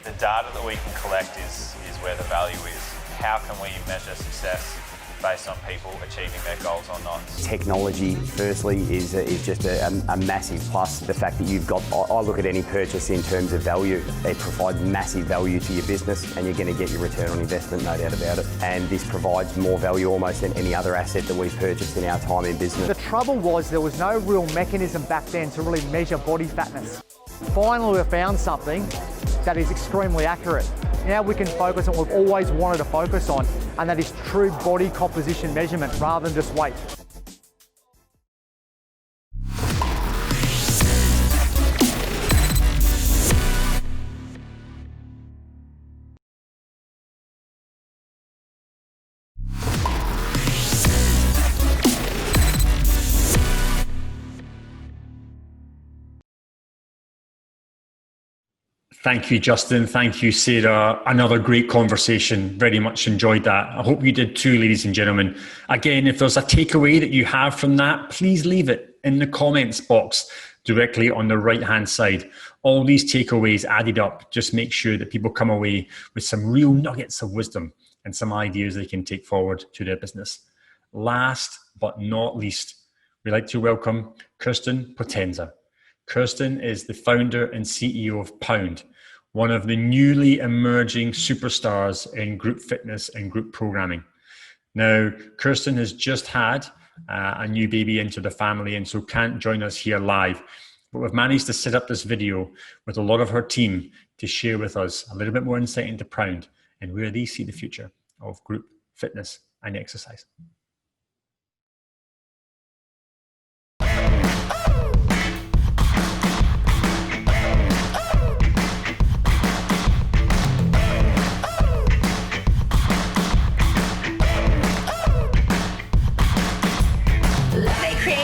The data that we can collect is where the value is. How can we measure success based on people achieving their goals or not? Technology, firstly, is just a massive plus. The fact that you've got, I look at any purchase in terms of value. It provides massive value to your business and you're going to get your return on investment, no doubt about it. And this provides more value almost than any other asset that we've purchased in our time in business. The trouble was there was no real mechanism back then to really measure body fatness. Finally, we found something that is extremely accurate. Now we can focus on what we've always wanted to focus on, and that is true body composition measurement rather than just weight. Thank you, Justin. Thank you, Sarah. Another great conversation. Very much enjoyed that. I hope you did too, ladies and gentlemen. Again, if there's a takeaway that you have from that, please leave it in the comments box directly on the right-hand side. All these takeaways added up just make sure that people come away with some real nuggets of wisdom and some ideas they can take forward to their business. Last but not least, we'd like to welcome Kirsten Potenza. Kirsten is the founder and CEO of Pound, one of the newly emerging superstars in group fitness and group programming. Now, Kirsten has just had a new baby into the family and so can't join us here live, but we've managed to set up this video with a lot of her team to share with us a little bit more insight into Pound and where they see the future of group fitness and exercise.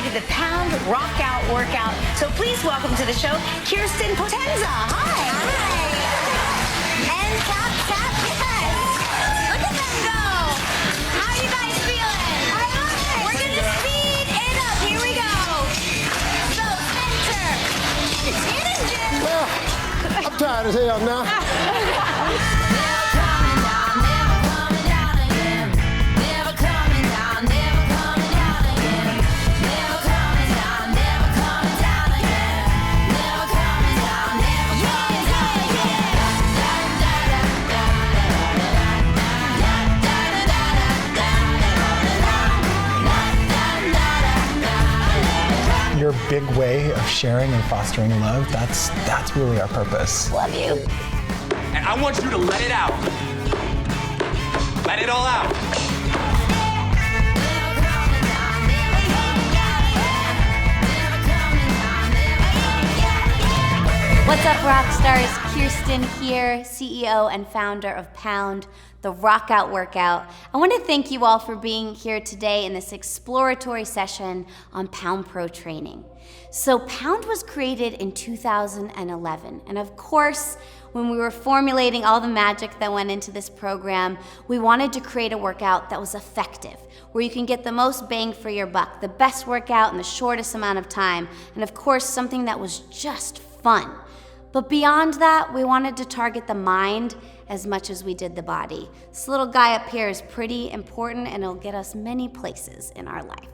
The Pound Rockout Workout. So please welcome to the show, Kirsten Potenza. Hi. And tap, tap, yes. Look at them go. How are you guys feeling? I love it. We're going to speed it up. Here we go. So, center. In the gym. Well, I'm tired as hell now. Your big way of sharing and fostering love, that's really our purpose. Love you. And I want you to let it out. Let it all out. What's up, rock stars? Kirsten here, CEO and founder of Pound, the Rockout Workout. I want to thank you all for being here today in this exploratory session on Pound Pro training. So Pound was created in 2011. And of course, when we were formulating all the magic that went into this program, we wanted to create a workout that was effective, where you can get the most bang for your buck, the best workout in the shortest amount of time, and of course, something that was just fun. But beyond that, we wanted to target the mind as much as we did the body. This little guy up here is pretty important, and it'll get us many places in our life.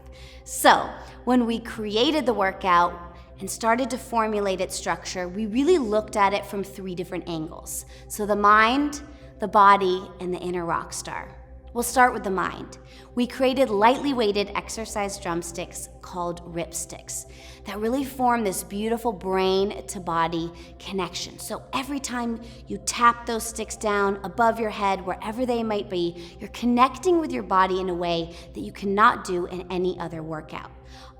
So when we created the workout and started to formulate its structure, we really looked at it from 3 different angles. So the mind, the body, and the inner rock star. We'll start with the mind. We created lightly weighted exercise drumsticks called rip sticks that really form this beautiful brain to body connection. So every time you tap those sticks down above your head, wherever they might be, you're connecting with your body in a way that you cannot do in any other workout.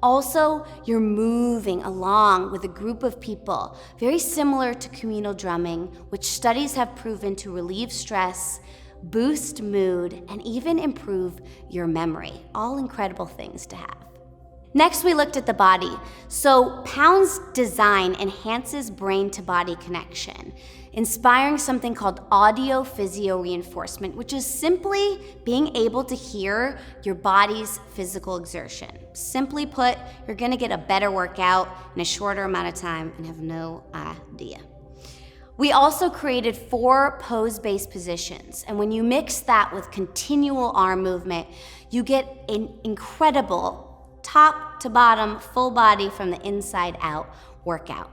Also, you're moving along with a group of people, very similar to communal drumming, which studies have proven to relieve stress, boost mood, and even improve your memory. All incredible things to have. Next, we looked at the body. So Pound's design enhances brain to body connection, inspiring something called audio physio reinforcement, which is simply being able to hear your body's physical exertion. Simply put, you're gonna get a better workout in a shorter amount of time and have no idea. We also created 4 pose-based positions, and when you mix that with continual arm movement, you get an incredible top to bottom, full body from the inside out workout.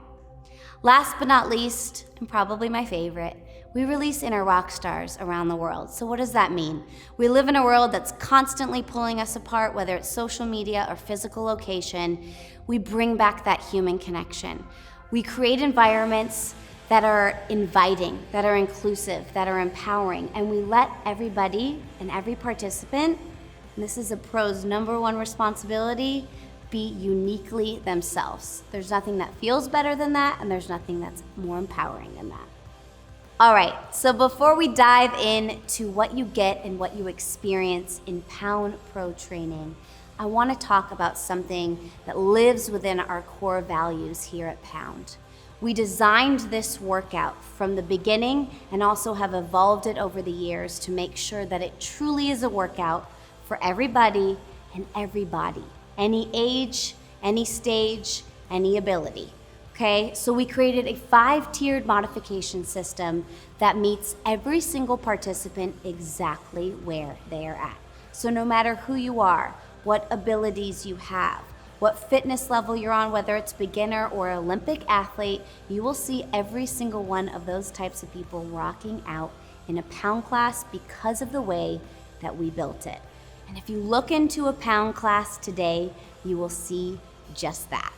Last but not least, and probably my favorite, we release inner rock stars around the world. So what does that mean? We live in a world that's constantly pulling us apart, whether it's social media or physical location. We bring back that human connection. We create environments that are inviting, that are inclusive, that are empowering, and we let everybody and every participant, and this is a pro's #1 responsibility, be uniquely themselves. There's nothing that feels better than that, and there's nothing that's more empowering than that. All right, so before we dive into what you get and what you experience in Pound Pro training, I want to talk about something that lives within our core values here at Pound. We designed this workout from the beginning and also have evolved it over the years to make sure that it truly is a workout for everybody and every body, any age, any stage, any ability. Okay, so we created a 5-tiered modification system that meets every single participant exactly where they are at. So no matter who you are, what abilities you have, what fitness level you're on, whether it's beginner or Olympic athlete, you will see every single one of those types of people rocking out in a Pound class because of the way that we built it. And if you look into a Pound class today, you will see just that.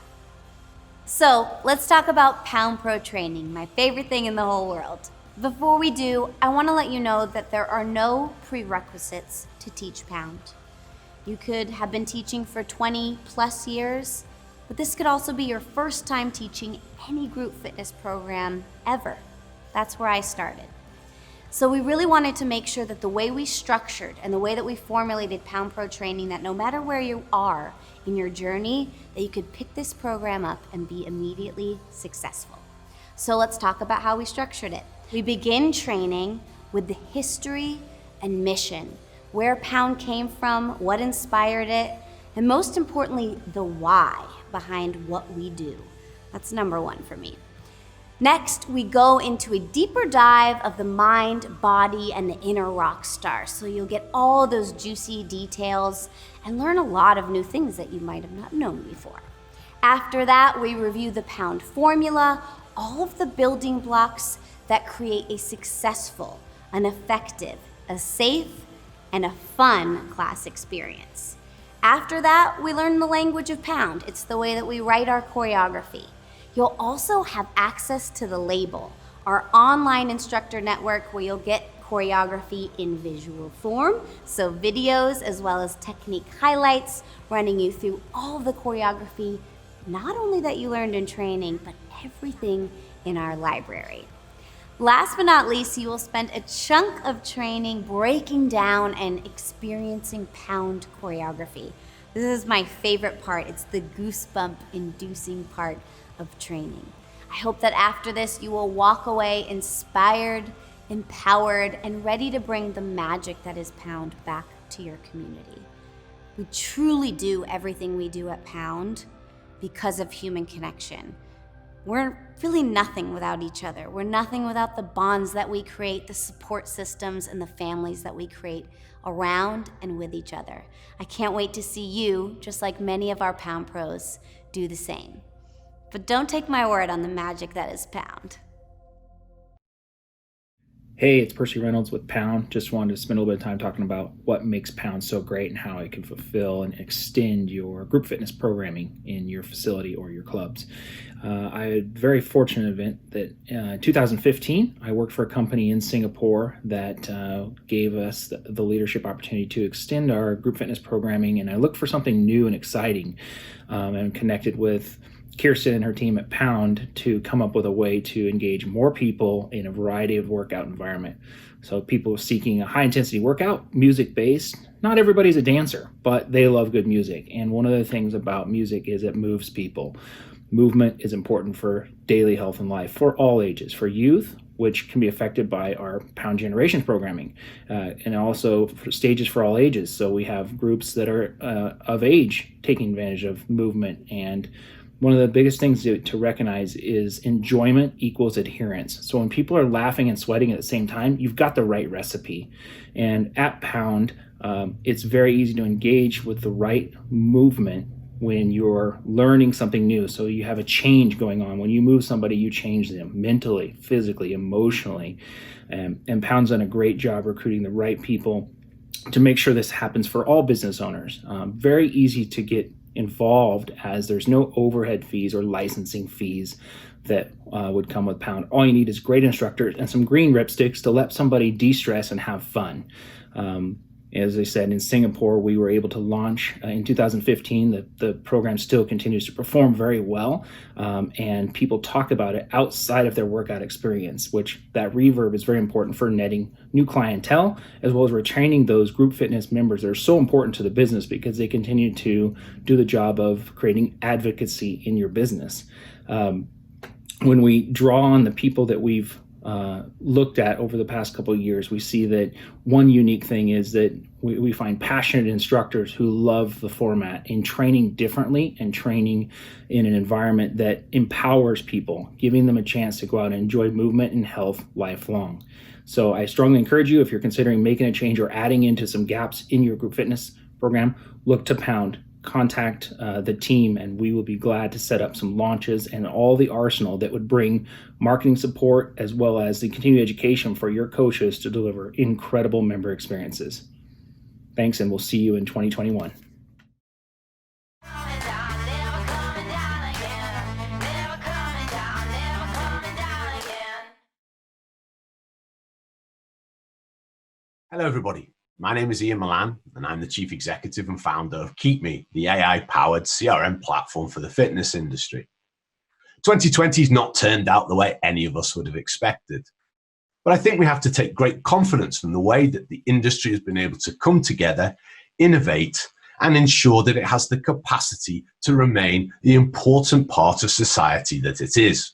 So let's talk about Pound Pro training, my favorite thing in the whole world. Before we do, I want to let you know that there are no prerequisites to teach Pound. You could have been teaching for 20 plus years, but this could also be your first time teaching any group fitness program ever. That's where I started. So we really wanted to make sure that the way we structured and the way that we formulated Pound Pro training, that no matter where you are in your journey, that you could pick this program up and be immediately successful. So let's talk about how we structured it. We begin training with the history and mission, where Pound came from, what inspired it, and most importantly, the why behind what we do. That's #1 for me. Next, we go into a deeper dive of the mind, body, and the inner rock star. So you'll get all those juicy details and learn a lot of new things that you might have not known before. After that, we review the Pound formula, all of the building blocks that create a successful, an effective, a safe, and a fun class experience. After that, we learn the language of Pound. It's the way that we write our choreography. You'll also have access to the Label, our online instructor network where you'll get choreography in visual form, so videos as well as technique highlights running you through all of the choreography, not only that you learned in training, but everything in our library. Last but not least, you will spend a chunk of training breaking down and experiencing Pound choreography. This is my favorite part. It's the goosebump inducing part of training. I hope that after this, you will walk away inspired, empowered, and ready to bring the magic that is Pound back to your community. We truly do everything we do at Pound because of human connection. We're really nothing without each other. We're nothing without the bonds that we create, the support systems, and the families that we create around and with each other. I can't wait to see you, just like many of our Pound pros, do the same. But don't take my word on the magic that is Pound. Hey, it's Percy Reynolds with Pound. Just wanted to spend a little bit of time talking about what makes Pound so great and how it can fulfill and extend your group fitness programming in your facility or your clubs. I had a very fortunate event that in 2015, I worked for a company in Singapore that gave us the leadership opportunity to extend our group fitness programming, and I looked for something new and exciting and connected with Kirsten and her team at Pound to come up with a way to engage more people in a variety of workout environment. So people seeking a high intensity workout, music based. Not everybody's a dancer, but they love good music. And one of the things about music is it moves people. Movement is important for daily health and life for all ages, for youth, which can be affected by our Pound Generations programming, and also for stages for all ages. So we have groups that are of age taking advantage of movement. And one of the biggest things to recognize is enjoyment equals adherence. So when people are laughing and sweating at the same time, you've got the right recipe. And at Pound, it's very easy to engage with the right movement when you're learning something new. So you have a change going on. When you move somebody, you change them mentally, physically, emotionally. And Pound's done a great job recruiting the right people to make sure this happens for all business owners. Very easy to get involved, as there's no overhead fees or licensing fees that would come with Pound. All you need is great instructors and some green ripsticks to let somebody de-stress and have fun. As I said, in Singapore, we were able to launch in 2015. The program still continues to perform very well, and people talk about it outside of their workout experience, which that reverb is very important for netting new clientele, as well as retaining those group fitness members that are so important to the business because they continue to do the job of creating advocacy in your business. When we draw on the people that we've looked at over the past couple of years, we see that one unique thing is that we find passionate instructors who love the format in training differently and training in an environment that empowers people, giving them a chance to go out and enjoy movement and health lifelong. So I strongly encourage you, if you're considering making a change or adding into some gaps in your group fitness program, look to Pound. Contact the team, and we will be glad to set up some launches and all the arsenal that would bring marketing support as well as the continued education for your coaches to deliver incredible member experiences. Thanks, and we'll see you in 2021. Hello, everybody. My name is Ian Milan, and I'm the Chief Executive and founder of KeepMe, the AI-powered CRM platform for the fitness industry. 2020 has not turned out the way any of us would have expected. But I think we have to take great confidence from the way that the industry has been able to come together, innovate, and ensure that it has the capacity to remain the important part of society that it is.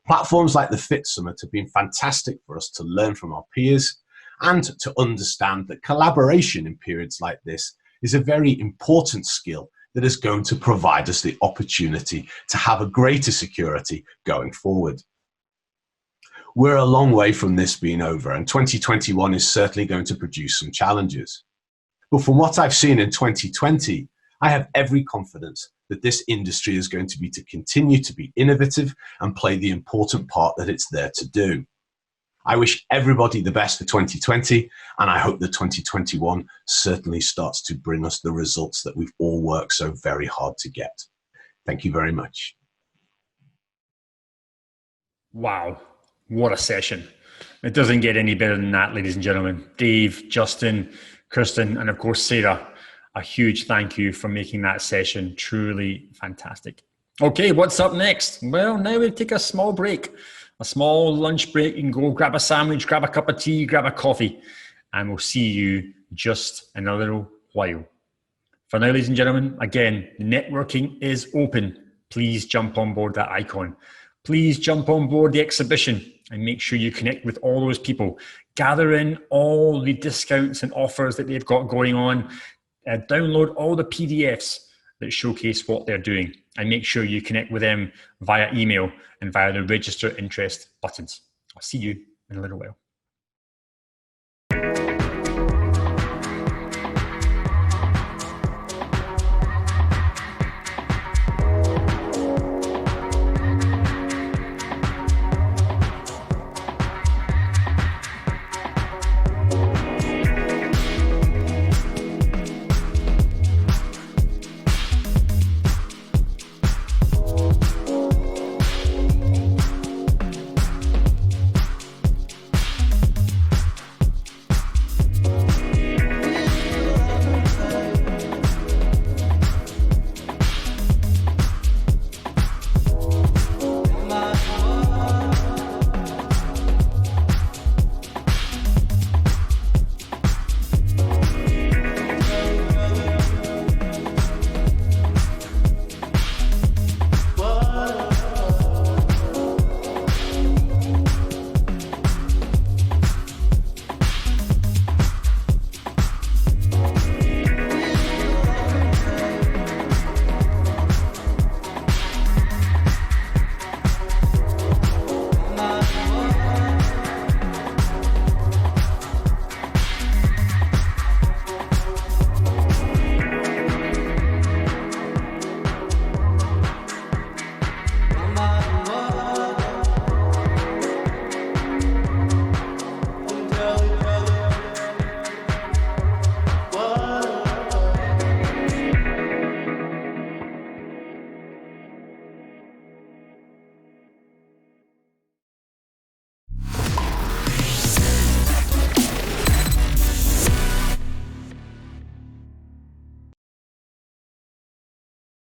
Platforms like the Fit Summit have been fantastic for us to learn from our peers and to understand that collaboration in periods like this is a very important skill that is going to provide us the opportunity to have a greater security going forward. We're a long way from this being over, and 2021 is certainly going to produce some challenges. But from what I've seen in 2020, I have every confidence that this industry is going to continue to be innovative and play the important part that it's there to do. I wish everybody the best for 2020, and I hope that 2021 certainly starts to bring us the results that we've all worked so very hard to get. Thank you very much. Wow, what a session. It doesn't get any better than that, ladies and gentlemen. Dave, Justin, Kirsten, and of course, Sarah, a huge thank you for making that session truly fantastic. Okay, what's up next? Well, now we take a small break. A small lunch break. You can go grab a sandwich, grab a cup of tea, grab a coffee, and we'll see you just in a little while. For now, ladies and gentlemen, again, networking is open. Please jump on board that icon. Please jump on board the exhibition and make sure you connect with all those people. Gather in all the discounts and offers that they've got going on. Download all the PDFs that showcase what they're doing, and make sure you connect with them via email and via the register interest buttons. I'll see you in a little while.